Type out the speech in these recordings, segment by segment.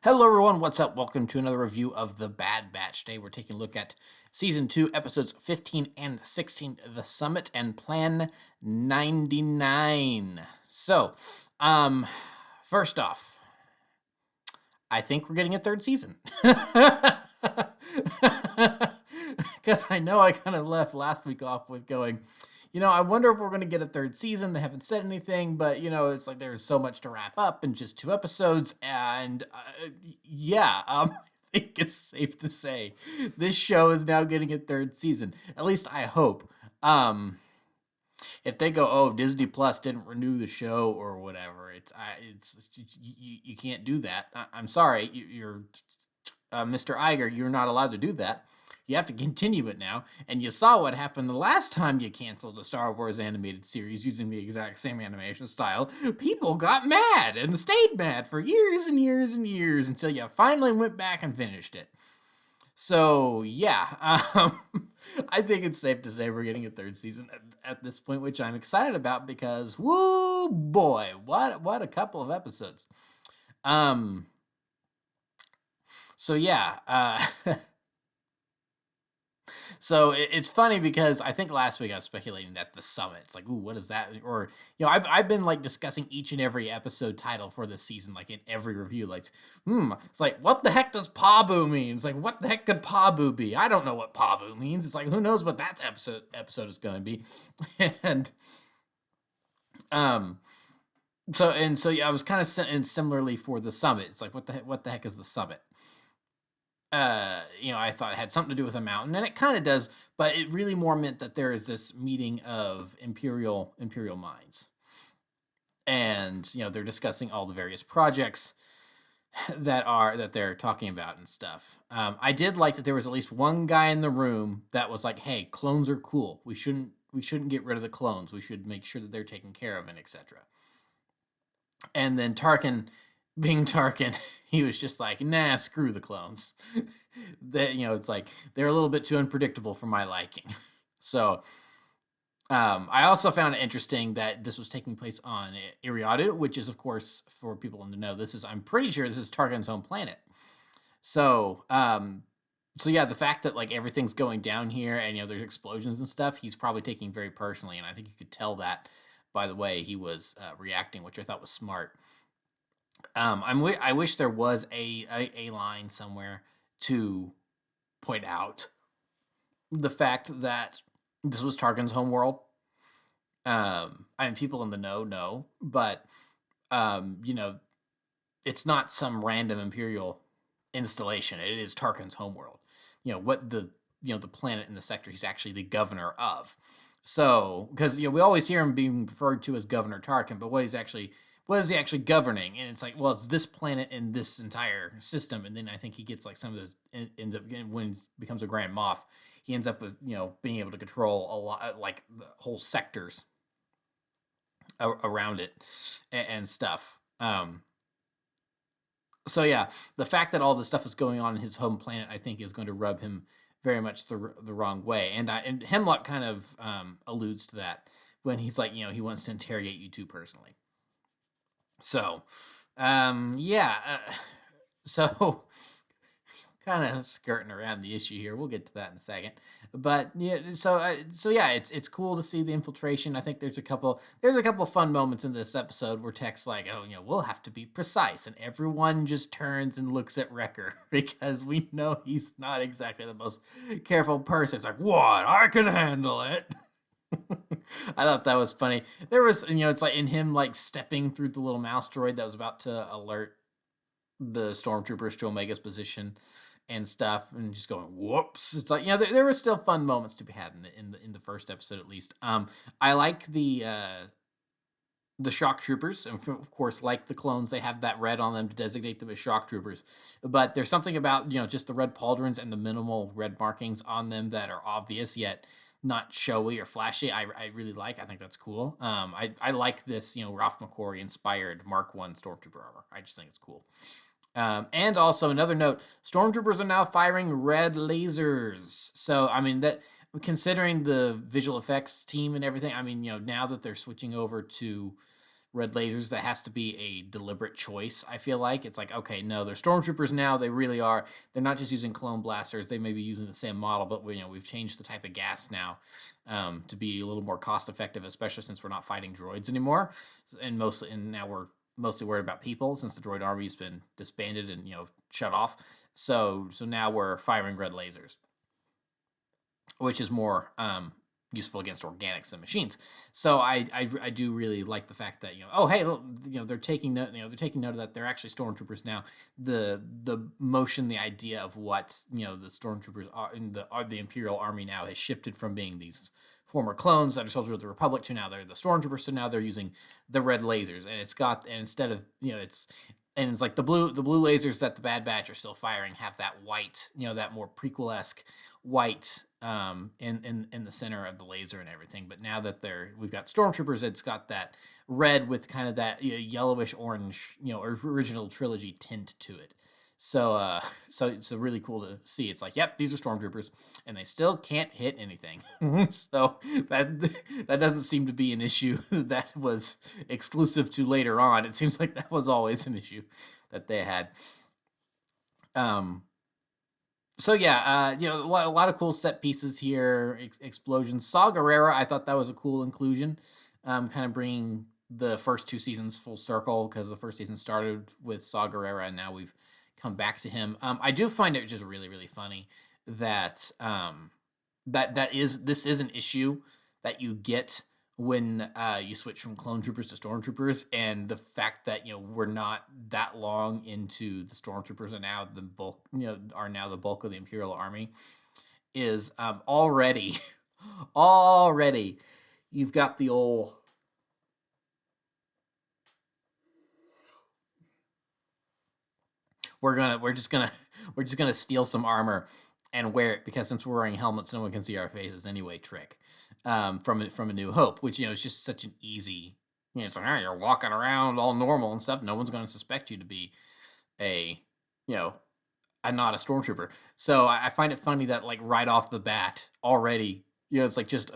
Hello, everyone. What's up? Welcome to another review of The Bad Batch. Today, we're taking a look at Season 2, Episodes 15 and 16, The Summit and Plan 99. First off, I think we're getting a third season. Because I know I kind of left last week off with going, I wonder if we're going to get a third season. They haven't said anything, but, it's like there's so much to wrap up in just 2 episodes. And I think it's safe to say this show is now getting a third season. At least I hope. If they go, oh, Disney Plus didn't renew the show or whatever, you can't do that. I'm sorry, you're Mr. Iger, you're not allowed to do that. You have to continue it now. And you saw what happened the last time you canceled a Star Wars animated series using the exact same animation style. People got mad and stayed mad for years and years and years until you finally went back and finished it. So, yeah, I think it's safe to say we're getting a third season at this point, which I'm excited about because, woo boy, what a couple of episodes. So, yeah, So it's funny because I think last week I was speculating that the summit. It's like, ooh, what is that? Or I've been like discussing each and every episode title for this season, like in every review. Like, it's like, what the heck does Pabu mean? It's like, what the heck could Pabu be? I don't know what Pabu means. It's like, who knows what that episode is going to be, and yeah, I was kind of and similarly for the summit. It's like, what the heck is the summit? I thought it had something to do with a mountain, and it kind of does, but it really more meant that there is this meeting of imperial minds, and they're discussing all the various projects that they're talking about and stuff. I did like that there was at least one guy in the room that was like, "Hey, clones are cool. We shouldn't get rid of the clones. We should make sure that they're taken care of and etc." And then Tarkin, being Tarkin, he was just like, nah, screw the clones. It's like they're a little bit too unpredictable for my liking. So I also found it interesting that this was taking place on Eriadu, which is, of course, for people in the know, I'm pretty sure this is Tarkin's home planet. So yeah, the fact that like everything's going down here and there's explosions and stuff, he's probably taking very personally, and I think you could tell that by the way he was reacting, which I thought was smart. I wish there was a line somewhere to point out the fact that this was Tarkin's homeworld. People in the know, but it's not some random Imperial installation. It is Tarkin's homeworld. What the planet in the sector he's actually the governor of. So, because we always hear him being referred to as Governor Tarkin, but what is he actually governing? And it's like, well, it's this planet and this entire system. And then I think he gets like some of this ends up getting, when he becomes a Grand Moff, he ends up with being able to control a lot, like the whole sectors around it and stuff. So yeah, the fact that all this stuff is going on in his home planet, I think, is going to rub him very much the wrong way. And Hemlock kind of alludes to that when he's like, he wants to interrogate you too personally. So, so kind of skirting around the issue here. We'll get to that in a second. But yeah, it's cool to see the infiltration. I think there's a couple fun moments in this episode where Tech's like, oh, we'll have to be precise, and everyone just turns and looks at Wrecker because we know he's not exactly the most careful person. It's like, what? I can handle it. I thought that was funny. There was, it's like in him like stepping through the little mouse droid that was about to alert the stormtroopers to Omega's position and stuff, and just going whoops. It's like there were still fun moments to be had in the first episode at least. I like the shock troopers, and of course, like the clones, they have that red on them to designate them as shock troopers. But there's something about just the red pauldrons and the minimal red markings on them that are obvious yet not showy or flashy. I really like. I think that's cool. I like this Ralph McQuarrie inspired Mark I Stormtrooper armor. I just think it's cool. And also another note: Stormtroopers are now firing red lasers. So I mean that, considering the visual effects team and everything, I mean now that they're switching over to red lasers, that has to be a deliberate choice. I feel like it's like, okay, no, they're stormtroopers now. They really are. They're not just using clone blasters. They may be using the same model, but we've changed the type of gas now to be a little more cost effective, especially since we're not fighting droids anymore, and now we're mostly worried about people since the droid army's been disbanded and shut off. So now we're firing red lasers, which is more useful against organics than machines. So I do really like the fact that oh hey, look, they're taking note, they're taking note of that. They're actually stormtroopers now. The motion, the idea of what the stormtroopers are in the Imperial Army now has shifted from being these former clones that are soldiers of the Republic to now they're the stormtroopers. So now they're using the red lasers, and instead of it's like the blue lasers that the Bad Batch are still firing have that white, that more prequel-esque white in the center of the laser and everything. But now that we've got stormtroopers, it's got that red with kind of that yellowish orange, original trilogy tint to it. So it's really cool to see. It's like, yep, these are stormtroopers, and they still can't hit anything. So that doesn't seem to be an issue that was exclusive to later on. It seems like that was always an issue that they had. So yeah, a lot of cool set pieces here, explosions. Saw Gerrera, I thought that was a cool inclusion, kind of bringing the first two seasons full circle, because the first season started with Saw Gerrera, and now we've come back to him. I do find it just really, really funny that this is an issue that you get when you switch from clone troopers to stormtroopers, and the fact that we're not that long into the stormtroopers are now the bulk of the Imperial Army is already you've got the old we're just gonna steal some armor and wear it, because since we're wearing helmets, no one can see our faces anyway. Trick from A New Hope, which is just such an easy. It's like, you're walking around all normal and stuff. No one's going to suspect you to be a not a stormtrooper. So I find it funny that like right off the bat already, it's like just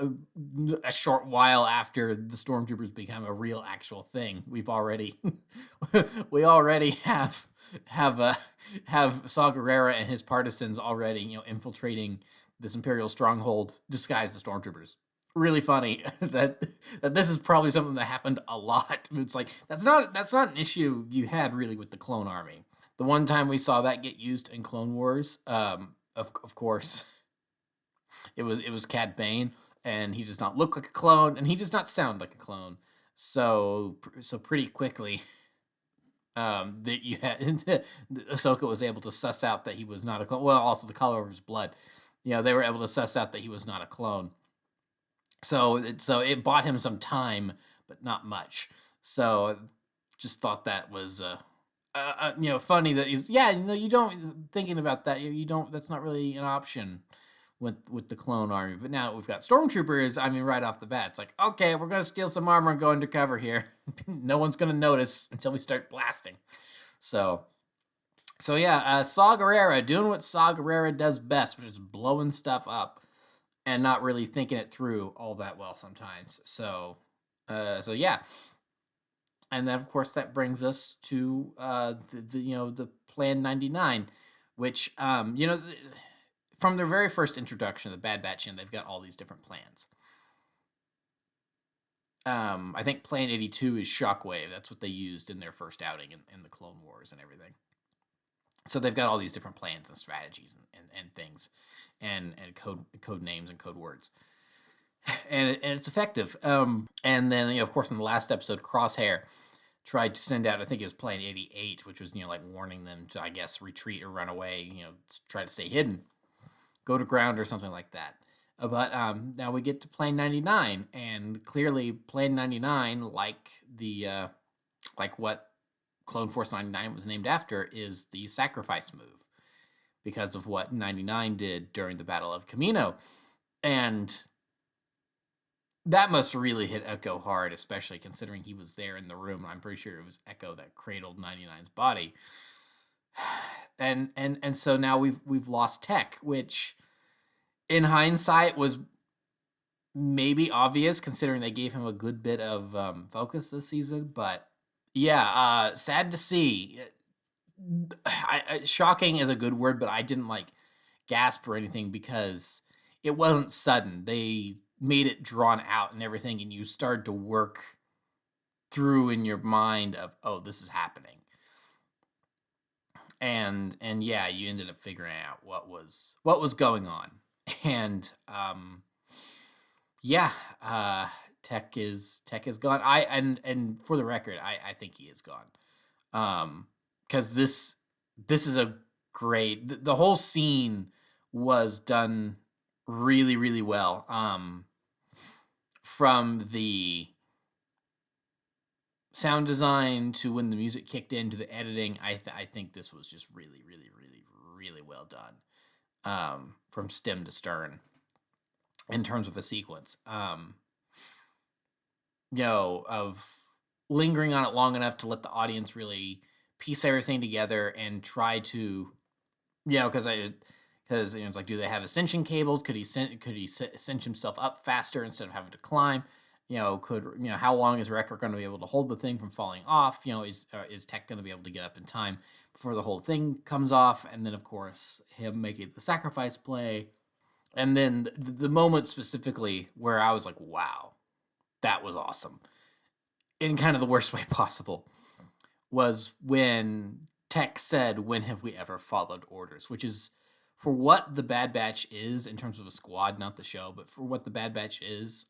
a short while after the stormtroopers become a real actual thing, we already have Saw Gerrera and his partisans already infiltrating this Imperial stronghold disguised as stormtroopers. Really funny that this is probably something that happened a lot. It's like that's not an issue you had really with the clone army. The one time we saw that get used in Clone Wars, of course, it was Cad Bane, and he does not look like a clone, and he does not sound like a clone. So pretty quickly, that you had Ahsoka was able to suss out that he was not a clone. Well, also the color of his blood. They were able to suss out that he was not a clone. So it bought him some time, but not much. So just thought that was funny that he's you don't thinking about that, you don't, that's not really an option with the clone army. But now we've got stormtroopers. I mean, right off the bat, it's like, okay, we're gonna steal some armor and go undercover here. No one's gonna notice until we start blasting. So yeah, Saw Gerrera doing what Saw Gerrera does best, which is blowing stuff up and not really thinking it through all that well sometimes. So yeah. And then, of course, that brings us to the Plan 99, which from their very first introduction of the Bad Batch, they've got all these different plans. I think Plan 82 is Shockwave. That's what they used in their first outing in the Clone Wars and everything. So they've got all these different plans and strategies and things, and code names and code words, and it's effective. And then of course in the last episode, Crosshair tried to send out, I think it was Plan 88, which was like warning them to, I guess, retreat or run away. Try to stay hidden, go to ground or something like that. But now we get to Plan 99, and clearly Plan 99, like what Clone Force 99 was named after, is the sacrifice move because of what 99 did during the Battle of Kamino. And that must really hit Echo hard, especially considering he was there in the room. I'm pretty sure it was Echo that cradled 99's body. And so now we've lost Tech, which in hindsight was maybe obvious considering they gave him a good bit of focus this season, but yeah, sad to see. Shocking is a good word, but I didn't like gasp or anything because it wasn't sudden. They made it drawn out and everything, and you started to work through in your mind of, oh, this is happening. And yeah, you ended up figuring out what was going on. And yeah, Tech is gone. And for the record, I think he is gone. Because this is a great the whole scene was done really really well. From the sound design to when the music kicked in to the editing, I think this was just really really really really well done. From stem to stern in terms of a sequence. Of lingering on it long enough to let the audience really piece everything together and try to, because it's like, do they have ascension cables? Could he cinch himself up faster instead of having to climb? How long is Wrecker going to be able to hold the thing from falling off? Is Tech going to be able to get up in time before the whole thing comes off? And then, of course, him making the sacrifice play. And then the moment specifically where I was like, wow, that was awesome, in kind of the worst way possible, was when Tech said, "When have we ever followed orders?" Which is, for what the Bad Batch is in terms of a squad, not the show, but for what the Bad Batch is,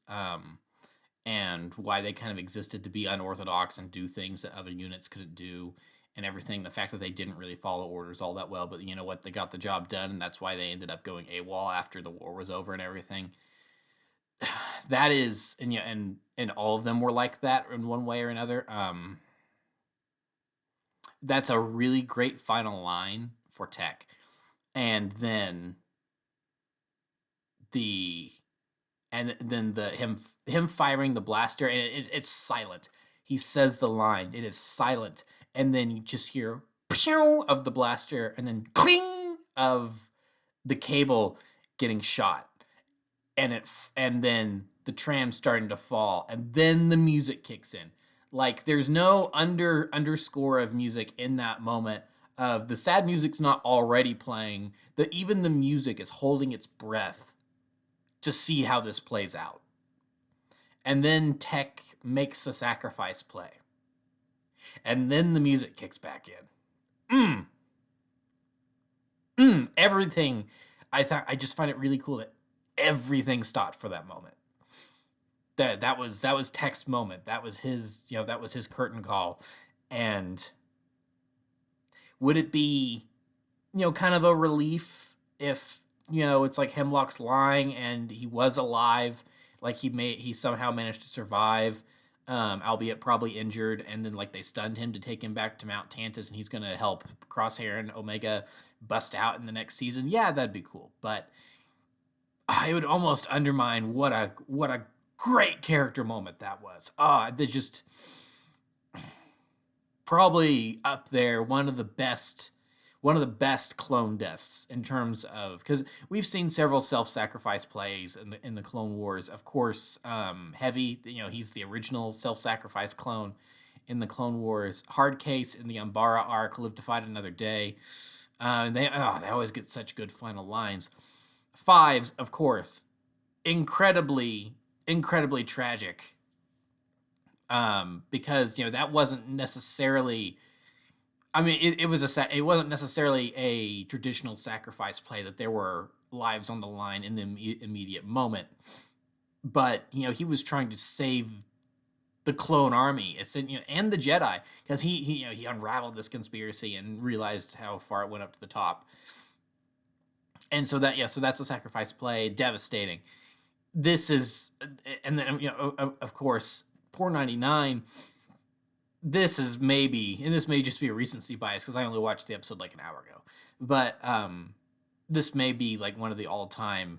and why they kind of existed to be unorthodox and do things that other units couldn't do and everything. The fact that they didn't really follow orders all that well, but you know what? They got the job done, and that's why they ended up going AWOL after the war was over and everything. That is, and all of them were like that in one way or another. That's a really great final line for Tech. And then the him firing the blaster, and it's silent. He says the line, it is silent, and then you just hear pew of the blaster, and then cling of the cable getting shot, and then the tram starting to fall, and then the music kicks in. Like, there's no underscore of music in that moment. Of the sad music's not already playing. Even the music is holding its breath to see how this plays out. And then Tech makes the sacrifice play. And then the music kicks back in. Everything. I just find it really cool that everything stopped for that moment. That was Tech's moment. That was his curtain call. And would it be, kind of a relief if, it's like Hemlock's lying and he was alive, like he somehow managed to survive, albeit probably injured, and then like they stunned him to take him back to Mount Tantus, and he's gonna help Crosshair and Omega bust out in the next season. Yeah, that'd be cool, but it would almost undermine what a great character moment that was. They just probably up there, one of the best clone deaths in terms of, because we've seen several self-sacrifice plays in the Clone Wars. Of course, Heavy, he's the original self-sacrifice clone in the Clone Wars. Hardcase in the Umbara arc, Live to Fight Another Day. And they always get such good final lines. Fives, of course, incredibly tragic. Because that wasn't necessarily. I mean, it wasn't necessarily a traditional sacrifice play, that there were lives on the line in the immediate moment, but he was trying to save the clone army, and the Jedi, because he unraveled this conspiracy and realized how far it went up to the top, and so that's a sacrifice play, devastating. This is, and then of course, Poor 99. This is maybe, and this may just be a recency bias because I only watched the episode like an hour ago, but this may be like one of the all-time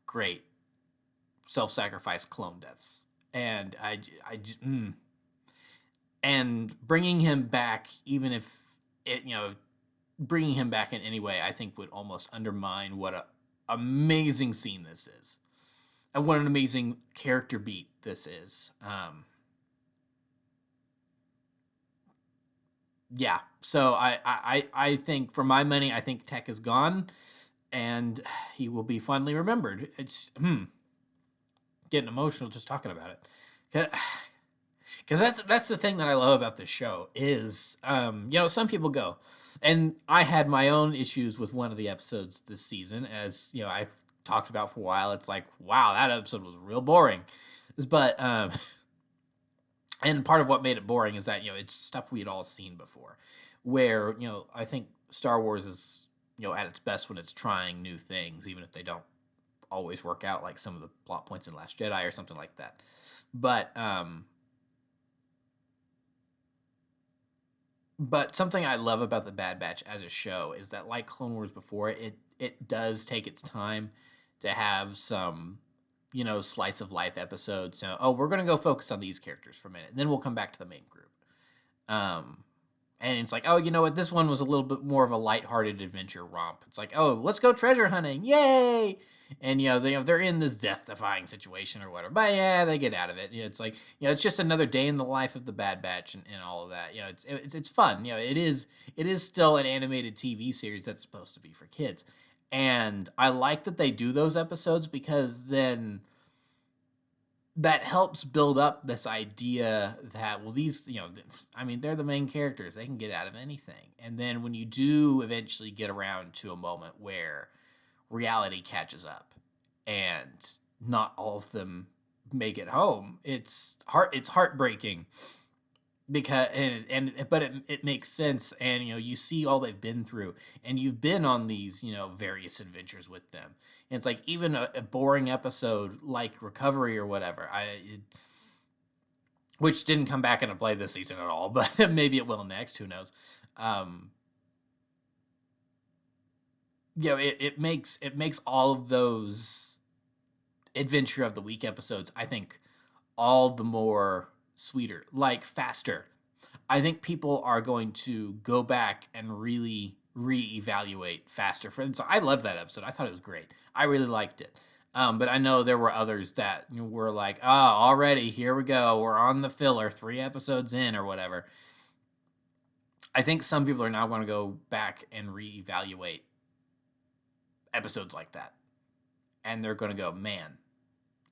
great self-sacrifice clone deaths, and and bringing him back, even if bringing him back in any way, I think would almost undermine what a amazing scene this is. and what an amazing character beat this is. Yeah. So I think for my money, I think Tech is gone, and he will be fondly remembered. It's getting emotional just talking about it, because that's the thing that I love about this show is some people go, and I had my own issues with one of the episodes this season, as I talked about for a while. It's like, wow, that episode was real boring, but and part of what made it boring is that it's stuff we had all seen before, where I think Star Wars is at its best when it's trying new things, even if they don't always work out, like some of the plot points in Last Jedi or something like that. But something I love about the Bad Batch as a show is that, like Clone Wars before, it does take its time to have some slice of life episodes. So, oh, we're gonna go focus on these characters for a minute, and then we'll come back to the main group. And it's like, oh, you know what? This one was a little bit more of a lighthearted adventure romp. It's like, oh, let's go treasure hunting, yay! And they're in this death-defying situation or whatever, but yeah, they get out of it. It's like it's just another day in the life of the Bad Batch and all of that. It's fun. It is still an animated TV series that's supposed to be for kids, and I like that they do those episodes because then that helps build up this idea that, well, these, they're the main characters. They can get out of anything. And then when you do eventually get around to a moment where reality catches up and not all of them make it home, it's heartbreaking, because but it makes sense, and you see all they've been through, and you've been on these various adventures with them, and it's like even a boring episode like Recovery or whatever, which didn't come back into play this season at all, but maybe it will next, who knows. It makes all of those adventure of the week episodes, I think, all the more sweeter. Like Faster, I think people are going to go back and really reevaluate Faster. For instance, I love that episode. I thought it was great. I really liked it. But I know there were others that were like, oh, already, here we go. We're on the filler, 3 episodes in or whatever. I think some people are now going to go back and reevaluate episodes like that. And they're going to go, man,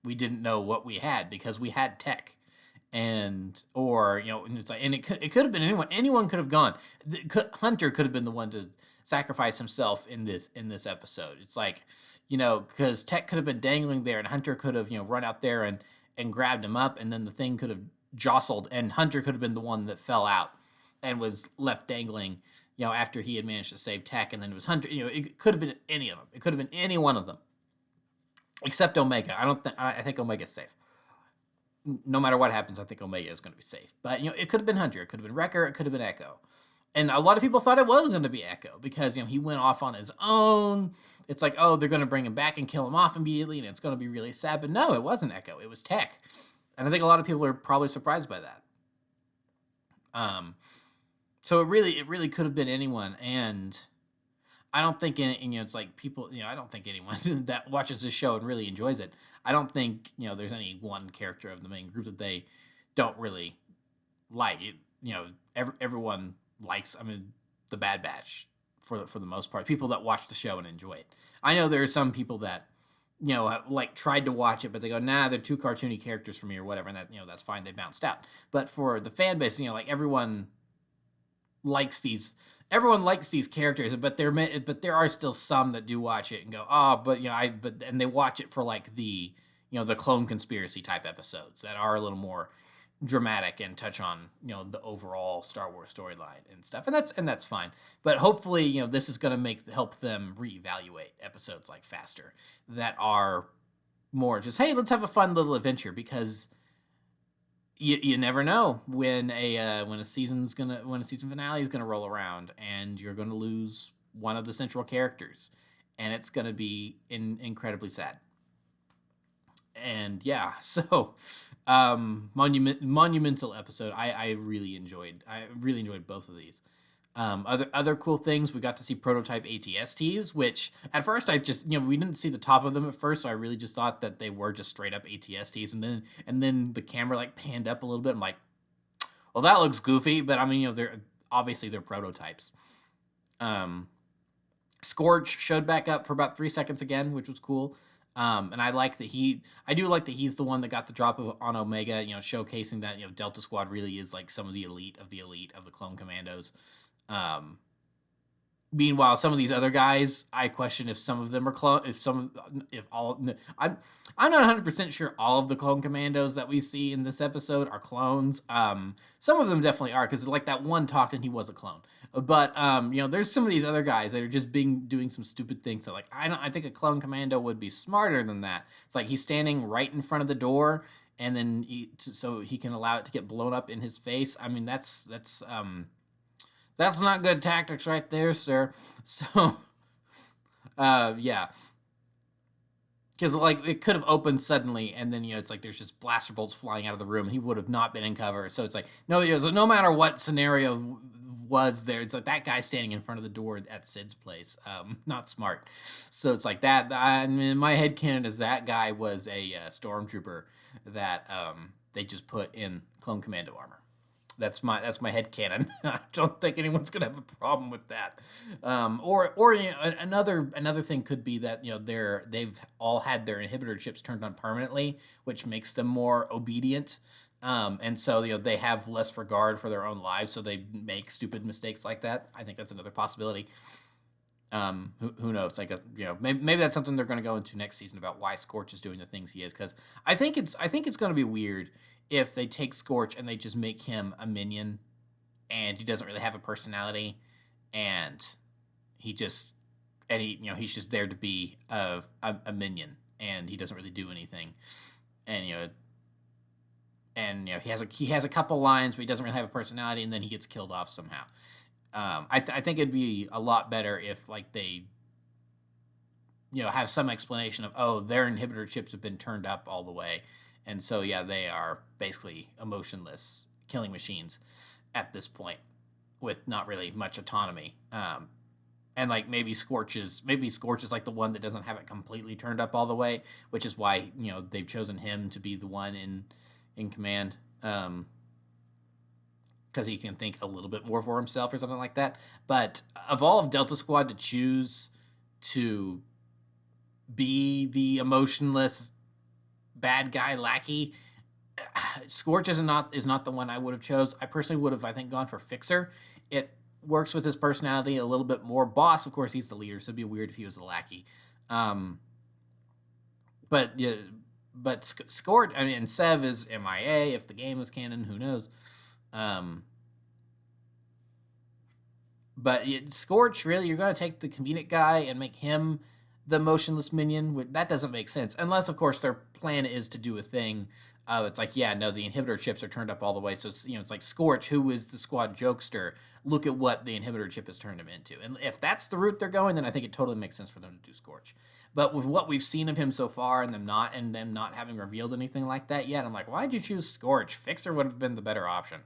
we didn't know what we had because we had Tech. And it's like, and it could have been anyone could have gone. Hunter could have been the one to sacrifice himself in this episode. It's like, because Tech could have been dangling there, and Hunter could have run out there and grabbed him up, and then the thing could have jostled, and Hunter could have been the one that fell out and was left dangling, after he had managed to save Tech, and then it was Hunter. It could have been any of them. It could have been any one of them, except Omega. I think Omega's safe. No matter what happens, I think Omega is going to be safe. But, it could have been Hunter. It could have been Wrecker. It could have been Echo. And a lot of people thought it was going to be Echo because, he went off on his own. It's like, oh, they're going to bring him back and kill him off immediately, and it's going to be really sad. But no, it wasn't Echo. It was Tech. And I think a lot of people are probably surprised by that. So it really could have been anyone. And I don't think, it's like people, I don't think anyone that watches this show and really enjoys it, I don't think, there's any one character of the main group that they don't really like. Everyone likes, the Bad Batch for the most part. People that watch the show and enjoy it. I know there are some people that, tried to watch it, but they go, nah, they're too cartoony characters for me or whatever, and that, that's fine. They bounced out. But for the fan base, everyone likes these characters, but there are still some that do watch it and go, oh, and they watch it for the the clone conspiracy type episodes that are a little more dramatic and touch on the overall Star Wars storyline and stuff, and that's fine. But hopefully this is going to help them reevaluate episodes like Faster that are more just, hey, let's have a fun little adventure, because you never know when a season finale is gonna roll around and you're gonna lose one of the central characters, and it's gonna be incredibly sad. And yeah, so monumental episode. I really enjoyed both of these. Other cool things, we got to see prototype ATSTs, which at first I just, we didn't see the top of them at first, so I really just thought that they were just straight up ATSTs, and then the camera like panned up a little bit. I'm like, well, that looks goofy, but I mean, they're prototypes. Um, Scorch showed back up for about 3 seconds again, which was cool. And I do like that he's the one that got the drop on Omega, showcasing that, Delta Squad really is like some of the elite of the Clone Commandos. Um, Meanwhile, some of these other guys, I question if some of them are clone. If all, I'm not 100% sure all of the clone commandos that we see in this episode are clones. Some of them definitely are, because like that one talked and he was a clone. But there's some of these other guys that are just doing some stupid things that like I think a clone commando would be smarter than that. It's like he's standing right in front of the door, and then so he can allow it to get blown up in his face. I mean that's not good tactics right there, sir. So, yeah. Because, like, it could have opened suddenly, and then, it's like there's just blaster bolts flying out of the room, and he would have not been in cover. So it's like, no, so no matter what scenario was there, it's like that guy standing in front of the door at Sid's place. Not smart. So it's like that. I mean, my headcanon is that guy was a stormtrooper that they just put in Clone Commando armor. That's my headcanon. I don't think anyone's gonna have a problem with that. Or another thing could be that they've all had their inhibitor chips turned on permanently, which makes them more obedient. And so they have less regard for their own lives, so they make stupid mistakes like that. I think that's another possibility. Who knows? Like maybe that's something they're going to go into next season about why Scorch is doing the things he is, because I think it's going to be weird if they take Scorch and they just make him a minion, and he doesn't really have a personality, and he's just there to be a minion, and he doesn't really do anything, and he has a couple lines, but he doesn't really have a personality, and then he gets killed off somehow. I think it'd be a lot better if like they have some explanation of, their inhibitor chips have been turned up all the way, and so they are basically emotionless killing machines at this point with not really much autonomy. And like maybe Scorch is like the one that doesn't have it completely turned up all the way, which is why they've chosen him to be the one in command. Because he can think a little bit more for himself or something like that. But of all of Delta Squad to choose to be the emotionless bad guy lackey, Scorch is not the one I would have chose. I personally would have, I think, gone for Fixer. It works with his personality a little bit more. Boss, of course, he's the leader, so it'd be weird if he was the lackey. But Scorch, I mean, and Sev is MIA. If the game is canon, who knows? But Scorch, really, you're going to take the comedic guy and make him the motionless minion? That doesn't make sense. Unless, of course, their plan is to do a thing. It's like, the inhibitor chips are turned up all the way. So, it's like Scorch, who is the squad jokester. Look at what the inhibitor chip has turned him into. And if that's the route they're going, then I think it totally makes sense for them to do Scorch. But with what we've seen of him so far and them not having revealed anything like that yet, I'm like, why'd you choose Scorch? Fixer would have been the better option.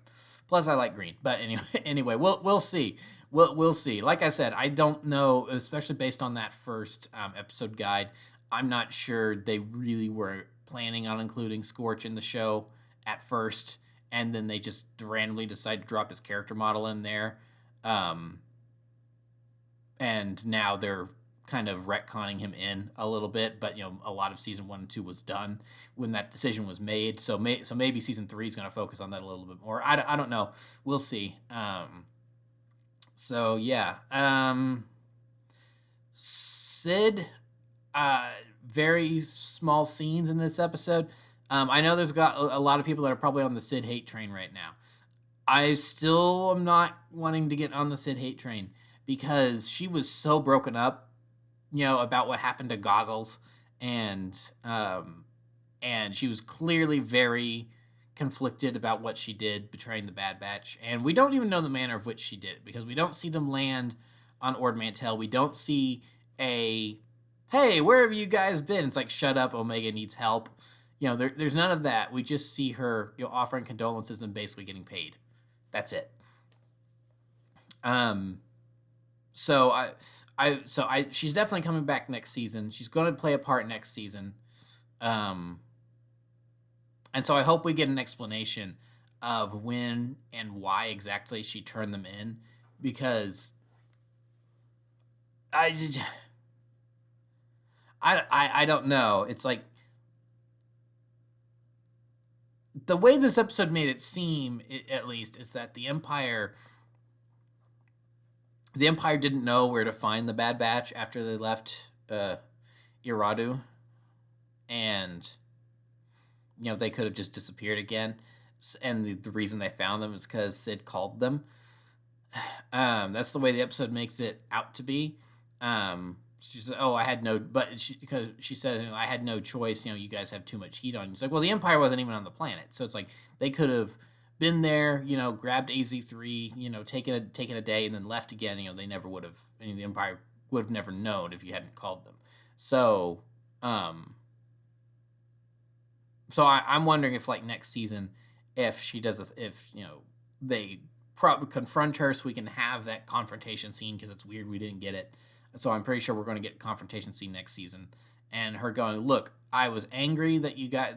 Plus, I like green. But anyway, we'll see. We'll see. Like I said, I don't know, especially based on that first episode guide. I'm not sure they really were planning on including Scorch in the show at first, and then they just randomly decided to drop his character model in there. And now they're kind of retconning him in a little bit, but a lot of season 1 and 2 was done when that decision was made. So maybe season 3 is going to focus on that a little bit more. I don't know. We'll see. Sid, very small scenes in this episode. I know there's got a lot of people that are probably on the Sid hate train right now. I still am not wanting to get on the Sid hate train because she was so broken up, about what happened to Goggles, and she was clearly very conflicted about what she did, betraying the Bad Batch, and we don't even know the manner of which she did it, because we don't see them land on Ord Mantell. We don't see hey, where have you guys been? It's like, shut up, Omega needs help. There's none of that. We just see her offering condolences and basically getting paid. That's it. Um, so she's definitely coming back next season. She's going to play a part next season. Um, and so I hope we get an explanation of when and why exactly she turned them in, because I just, I don't know. It's like the way this episode made it seem, at least, is that the Empire didn't know where to find the Bad Batch after they left Iradu, and they could have just disappeared again. And the reason they found them is because Sid called them. That's the way the episode makes it out to be. She said, "Oh, I had no," because she said, "I had no choice. You guys have too much heat on you." It's like, well, the Empire wasn't even on the planet, so it's like they could have been there, grabbed AZ3, taken a day and then left again. They never would have. The Empire would have never known if you hadn't called them. So, I'm wondering if, like, next season, if she does, they probably confront her so we can have that confrontation scene, because it's weird we didn't get it. So I'm pretty sure we're going to get a confrontation scene next season, and her going, "Look, I was angry that you guys,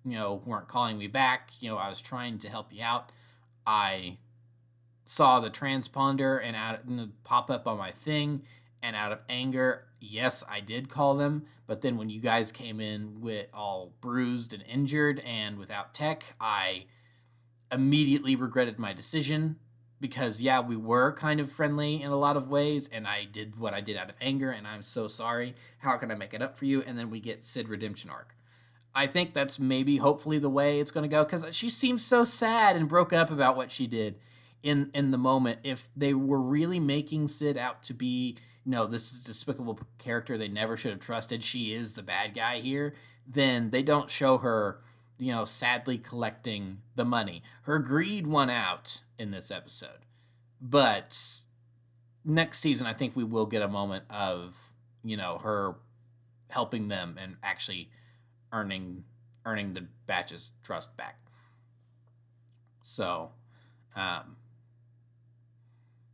weren't calling me back. I was trying to help you out. I saw the transponder and pop up on my thing, and out of anger, yes, I did call them. But then when you guys came in with all bruised and injured and without tech, I immediately regretted my decision, because, yeah, we were kind of friendly in a lot of ways, and I did what I did out of anger, and I'm so sorry. How can I make it up for you?" And then we get Sid redemption arc. I think that's maybe, hopefully, the way it's going to go, because she seems so sad and broken up about what she did in the moment. If they were really making Sid out to be, no, this is a despicable character they never should have trusted, she is the bad guy here, then they don't show her, sadly collecting the money. Her greed won out in this episode. But next season, I think we will get a moment of, her helping them and actually earning the Batch's trust back. So,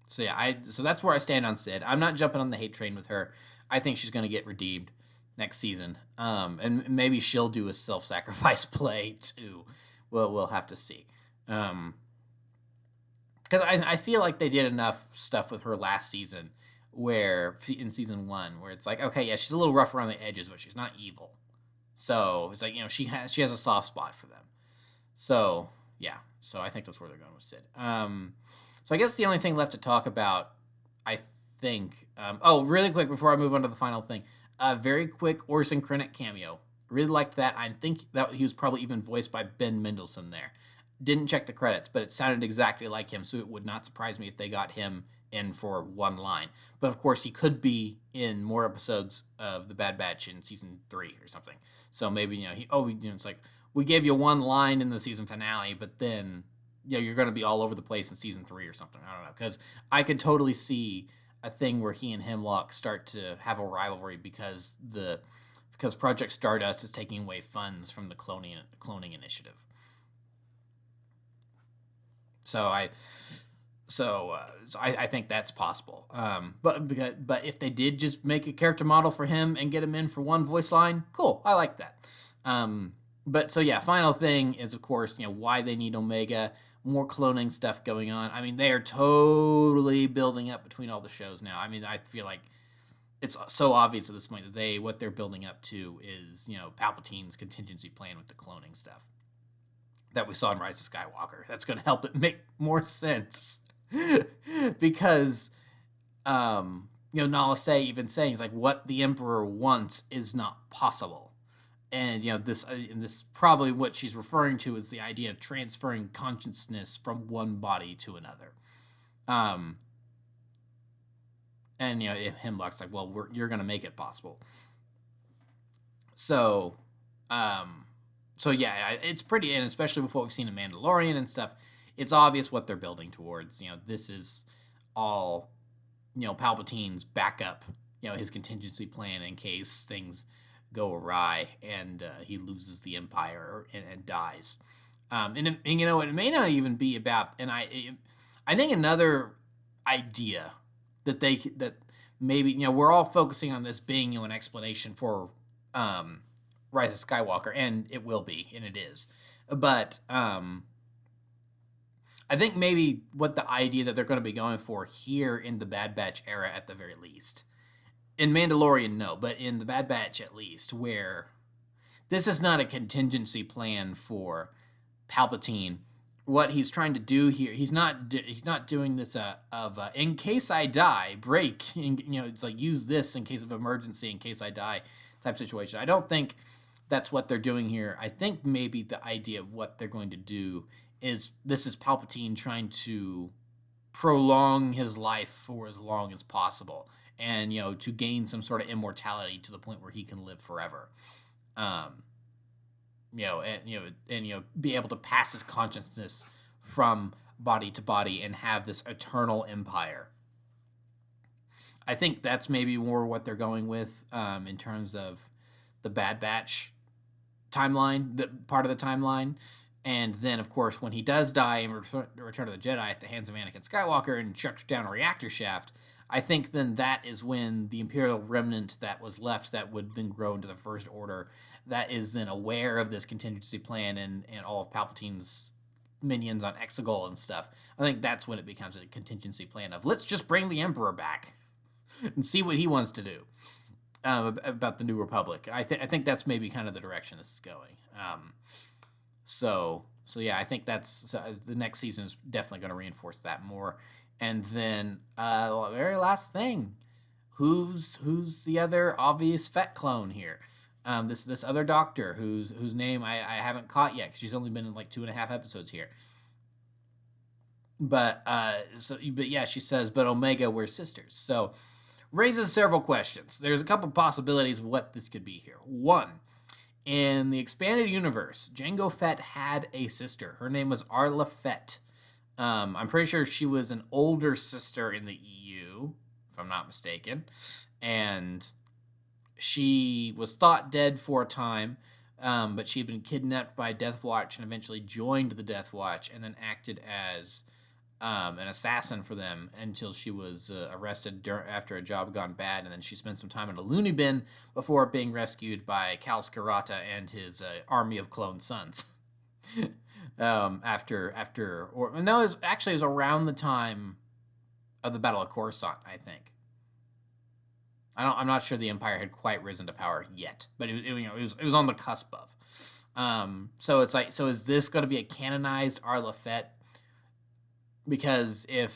so that's where I stand on Sid. I'm not jumping on the hate train with her. I think she's going to get redeemed next season. And maybe she'll do a self-sacrifice play too. We'll have to see. Because I feel like they did enough stuff with her last season, where in season 1, where it's like, okay, yeah, she's a little rough around the edges, but she's not evil. So it's like, she has a soft spot for them. So yeah, so I think that's where they're going with Sid. So I guess the only thing left to talk about, I think, really quick before I move on to the final thing, a very quick Orson Krennic cameo. Really liked that. I think that he was probably even voiced by Ben Mendelsohn there. Didn't check the credits, but it sounded exactly like him, so it would not surprise me if they got him in for one line. But of course, he could be in more episodes of The Bad Batch in season 3 or something. So maybe, it's like, we gave you one line in the season finale, but then, you're going to be all over the place in season 3 or something. I don't know, because I could totally see a thing where he and Hemlock start to have a rivalry because Project Stardust is taking away funds from the cloning initiative. So I think that's possible. But if they did just make a character model for him and get him in for one voice line, cool. I like that. But so yeah, final thing is, of course, why they need Omega. More cloning stuff going on. I mean, they are totally building up between all the shows now. I mean, I feel like it's so obvious at this point that what they're building up to is, Palpatine's contingency plan with the cloning stuff that we saw in Rise of Skywalker. That's going to help it make more sense. Because, Nala Se even saying, it's like, what the Emperor wants is not possible. And, this probably what she's referring to is the idea of transferring consciousness from one body to another. And, Hemlock's like, well, you're going to make it possible. So yeah, it's pretty, and especially with what we've seen in Mandalorian and stuff, it's obvious what they're building towards. This is all, Palpatine's backup, his contingency plan in case things go awry and he loses the Empire and dies. And it may not even be about, and I I think another idea that maybe we're all focusing on this being an explanation for um, Rise of Skywalker, and it will be, and it is, but I think maybe what the idea that they're going to be going for here in the Bad Batch era, at the very least, in Mandalorian, no, but in the Bad Batch at least, where this is not a contingency plan for Palpatine. What he's trying to do here, he's not doing this in case I die, break. It's like use this in case of emergency, in case I die, type situation. I don't think that's what they're doing here. I think maybe the idea of what they're going to do is this is Palpatine trying to prolong his life for as long as possible, and to gain some sort of immortality to the point where he can live forever. Um, be able to pass his consciousness from body to body and have this eternal empire. I think that's maybe more what they're going with in terms of the Bad Batch timeline, the part of the timeline. And then, of course, when he does die in Return of the Jedi at the hands of Anakin Skywalker and chucks down a reactor shaft, I think then that is when the Imperial remnant that was left that would then grow into the First Order, that is then aware of this contingency plan and all of Palpatine's minions on Exegol and stuff. I think that's when it becomes a contingency plan of let's just bring the Emperor back and see what he wants to do about the New Republic. I think that's maybe kind of the direction this is going. So yeah, I think that's the next season is definitely going to reinforce that more. And then very last thing, who's the other obvious Fett clone here? This other doctor whose name I haven't caught yet because she's only been in like 2.5 episodes here. But yeah, she says, but Omega, we're sisters. So raises several questions. There's a couple possibilities of what this could be here. One, in the expanded universe, Jango Fett had a sister. Her name was Arla Fett. I'm pretty sure she was an older sister in the EU, if I'm not mistaken. And she was thought dead for a time, but she had been kidnapped by Death Watch and eventually joined the Death Watch and then acted as an assassin for them until she was arrested after a job had gone bad, and then she spent some time in a loony bin before being rescued by Cal Scarata and his army of clone sons. It was around the time of the Battle of Coruscant, I think. I'm not sure the Empire had quite risen to power yet, but it was on the cusp of. So it's like, so is this going to be a canonized Arla Fett? Because and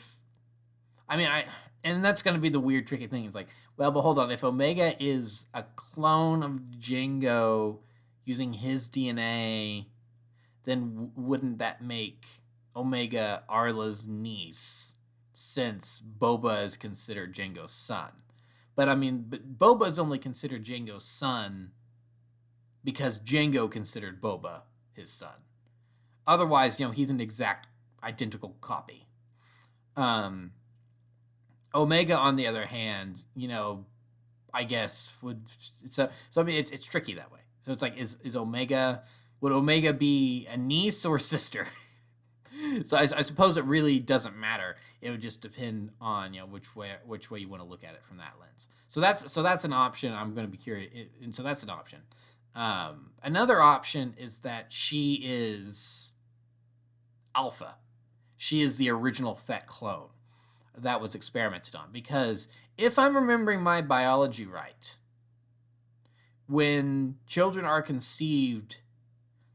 that's going to be the weird, tricky thing. It's like, well, but hold on. If Omega is a clone of Jango using his DNA, then wouldn't that make Omega Arla's niece, since Boba is considered Jango's son? But Boba is only considered Jango's son because Jango considered Boba his son. Otherwise, he's an exact identical copy. Omega, on the other hand, I guess it's tricky that way. So it's like, would Omega be a niece or sister? So I suppose it really doesn't matter. It would just depend on which way you want to look at it from that lens. So that's an option. I'm going to be curious, and so that's an option. Another option is that she is Alpha. She is the original Fett clone that was experimented on. Because if I'm remembering my biology right, when children are conceived,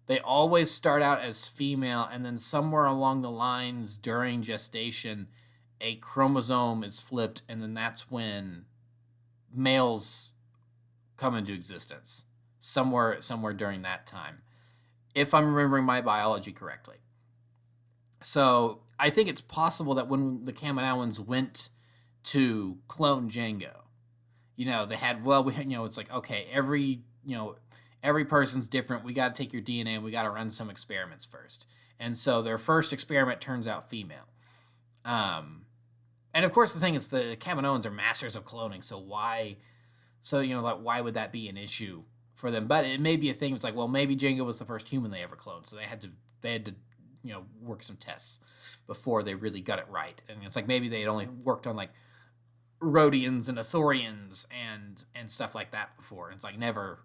they always start out as female, and then somewhere along the lines during gestation, a chromosome is flipped, and then that's when males come into existence. Somewhere during that time, if I'm remembering my biology correctly. So I think it's possible that when the Kaminoans went to clone Jango, they had, it's like, okay, every person's different. We got to take your DNA and we got to run some experiments first. And so their first experiment turns out female. And of course the thing is the Kaminoans are masters of cloning. So why would that be an issue for them? But it may be a thing. It's like, well, maybe Jango was the first human they ever cloned. So they had to work some tests before they really got it right. And it's like maybe they had only worked on like Rhodians and Athorians and stuff like that before. It's like never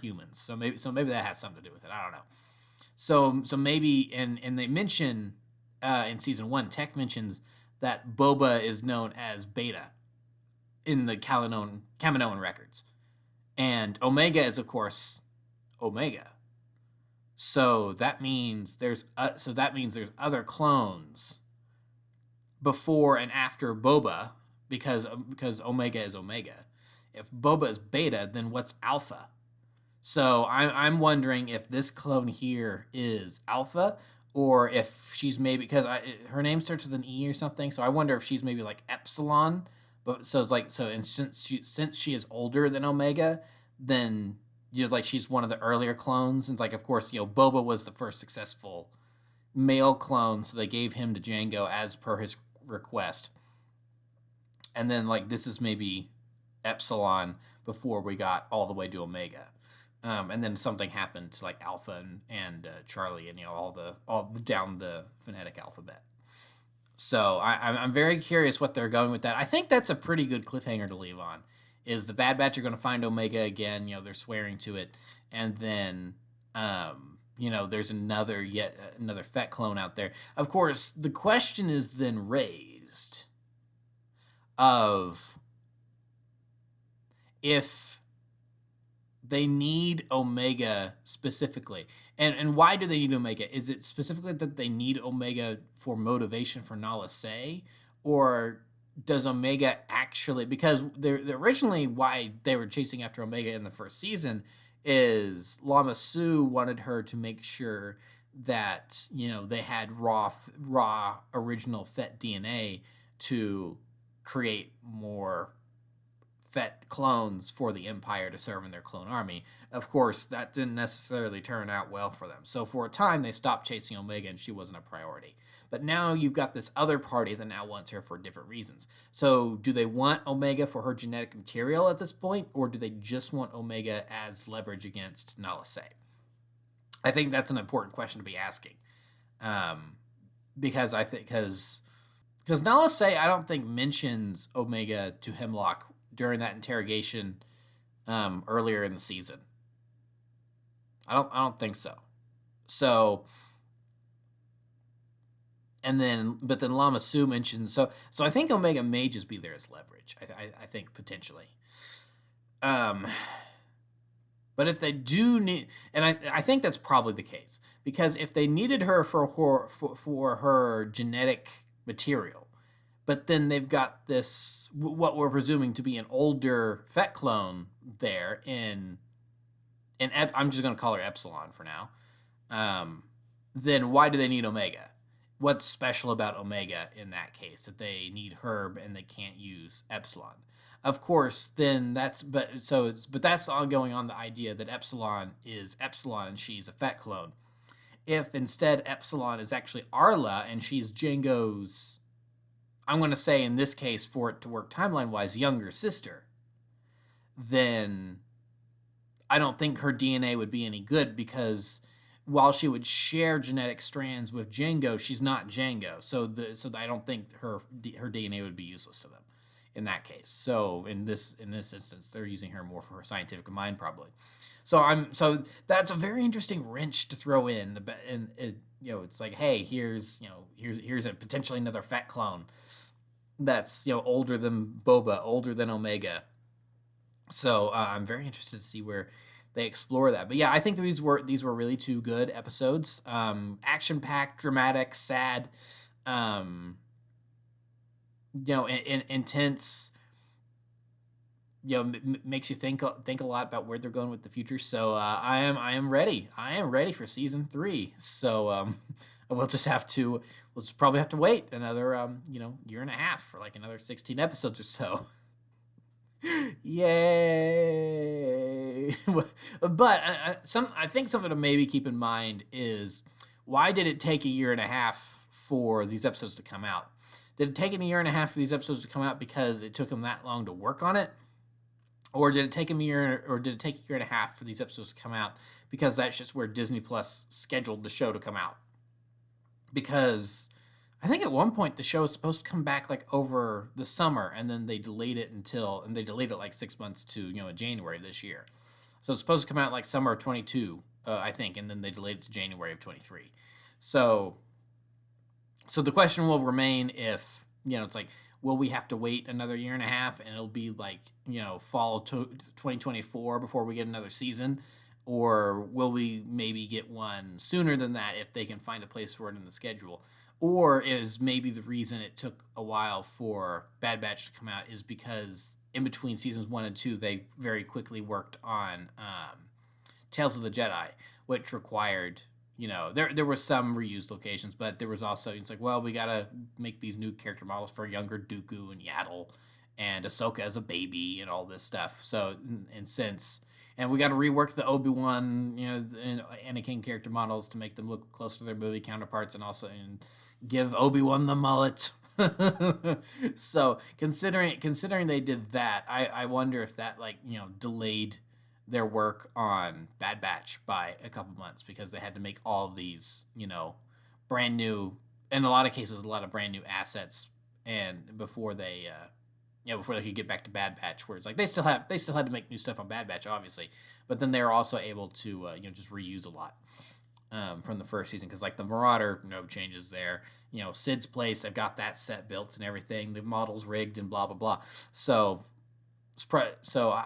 humans. So maybe that has something to do with it. I don't know. So maybe and they mention in season 1, Tech mentions that Boba is known as Beta in the Kaminoan records, and Omega is of course Omega. So that means there's other clones before and after Boba, because Omega is Omega. If Boba is Beta, then what's Alpha? So I'm wondering if this clone here is Alpha, or if she's maybe, because her name starts with an E or something. So I wonder if she's maybe like Epsilon. But so it's like, and since she is older than Omega, then like she's one of the earlier clones. And like, of course, Boba was the first successful male clone, so they gave him to Jango as per his request. And then like this is maybe Epsilon before we got all the way to Omega. And then something happened to like Alpha and Charlie, and all down the phonetic alphabet. So I'm very curious what they're going with that. I think that's a pretty good cliffhanger to leave on. Is the Bad Batch are going to find Omega again? They're swearing to it, and then there's another Fett clone out there. Of course, the question is then raised of if they need Omega specifically. And why do they need Omega? Is it specifically that they need Omega for motivation for Nala Se? Or does Omega actually... Because they're originally why they were chasing after Omega in the first season is Lama Su wanted her to make sure that, they had raw original Fett DNA to create more Fett clones for the Empire to serve in their clone army. Of course, that didn't necessarily turn out well for them. So for a time, they stopped chasing Omega, and she wasn't a priority. But now you've got this other party that now wants her for different reasons. So do they want Omega for her genetic material at this point, or do they just want Omega as leverage against Nala Se? I think that's an important question to be asking. Because Nala Se, I don't think mentions Omega to Hemlock during that interrogation earlier in the season. I don't think so. So, but then Lama Su mentions so I think Omega may just be there as leverage. I think potentially. But if they do need, and I think that's probably the case, because if they needed her for her genetic material, but then they've got this, what we're presuming to be an older Fett clone there in I'm just going to call her Epsilon for now. Then why do they need Omega? What's special about Omega in that case that they need Herb and they can't use Epsilon? Of course, then that's all going on the idea that Epsilon is Epsilon and she's a Fett clone. If instead Epsilon is actually Arla and she's Jango's, I'm going to say in this case, for it to work timeline-wise, younger sister, then I don't think her DNA would be any good, because while she would share genetic strands with Jango, she's not Jango. So I don't think her DNA would be useless to them in that case. So in this instance, they're using her more for her scientific mind, probably. So that's a very interesting wrench to throw in. And it's like, hey, here's a potentially another Fett clone that's older than Boba, older than Omega. So I'm very interested to see where they explore that. But yeah, I think these were really two good episodes. Action-packed, dramatic, sad, intense. Makes you think a lot about where they're going with the future. So I am ready. I am ready for season 3. So we'll just probably have to wait another year and a half for like another 16 episodes or so. Yay! But I think something to maybe keep in mind is, why did it take a year and a half for these episodes to come out? Did it take a year and a half for these episodes to come out because it took them that long to work on it? Or did it take a year and a half for these episodes to come out because that's just where Disney Plus scheduled the show to come out? because I think at one point the show was supposed to come back like over the summer, and then they delayed it like 6 months to January of this year. So it's supposed to come out like summer of 22, I think, and then they delayed it to January of 23. So the question will remain if it's like, will we have to wait another year and a half, and it'll be like fall 2024 before we get another season, or will we maybe get one sooner than that if they can find a place for it in the schedule? Or is maybe the reason it took a while for Bad Batch to come out is because in between seasons 1 and 2, they very quickly worked on Tales of the Jedi, which required, there were some reused locations, but there was also, it's like, well, we got to make these new character models for younger Dooku and Yaddle and Ahsoka as a baby and all this stuff. So, and we got to rework the Obi-Wan, and Anakin character models to make them look close to their movie counterparts, and also give Obi-Wan the mullet. So considering they did that, I wonder if that delayed their work on Bad Batch by a couple months, because they had to make all these brand new, in a lot of cases, a lot of brand new assets, and before they could get back to Bad Batch, where it's like they still had to make new stuff on Bad Batch, obviously, but then they're also able to just reuse a lot from the first season, because like the Marauder, no changes there. Sid's place, they've got that set built and everything, the model's rigged and blah blah blah. So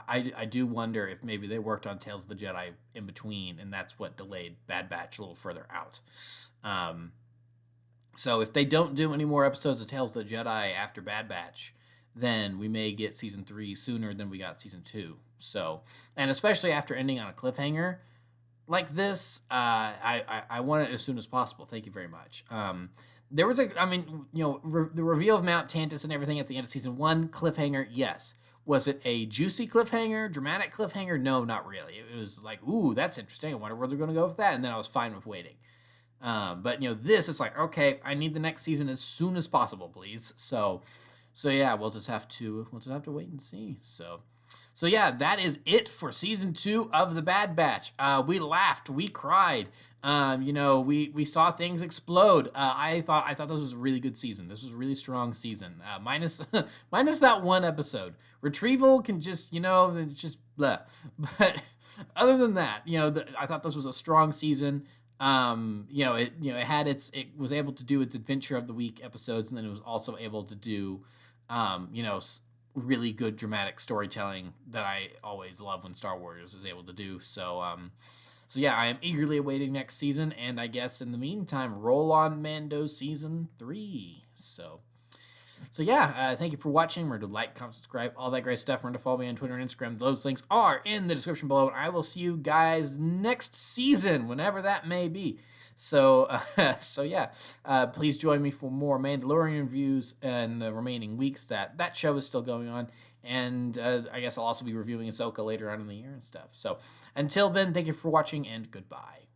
I do wonder if maybe they worked on Tales of the Jedi in between, and that's what delayed Bad Batch a little further out. So if they don't do any more episodes of Tales of the Jedi after Bad Batch, then we may get season 3 sooner than we got season 2. So, and especially after ending on a cliffhanger like this, I want it as soon as possible. Thank you very much. There was the reveal of Mount Tantus and everything at the end of season 1, cliffhanger, yes. Was it a juicy cliffhanger, dramatic cliffhanger? No, not really. It was like, ooh, that's interesting. I wonder where they're going to go with that. And then I was fine with waiting. But this is like, okay, I need the next season as soon as possible, please. So yeah, we'll just have to wait and see. So yeah, that is it for season 2 of The Bad Batch. We laughed, we cried. We saw things explode. I thought this was a really good season. This was a really strong season. Minus that one episode. Retrieval can just just blah. But other than that, I thought this was a strong season. It was able to do its Adventure of the Week episodes, and then it was also able to do really good dramatic storytelling that I always love when Star Wars is able to do. So yeah, I am eagerly awaiting next season, and I guess in the meantime, roll on Mando season 3. So yeah, thank you for watching. Remember to like, comment, subscribe, all that great stuff. Remember to follow me on Twitter and Instagram. Those links are in the description below, and I will see you guys next season, whenever that may be. So yeah, please join me for more Mandalorian reviews in the remaining weeks. That show is still going on, and I guess I'll also be reviewing Ahsoka later on in the year and stuff. So until then, thank you for watching, and goodbye.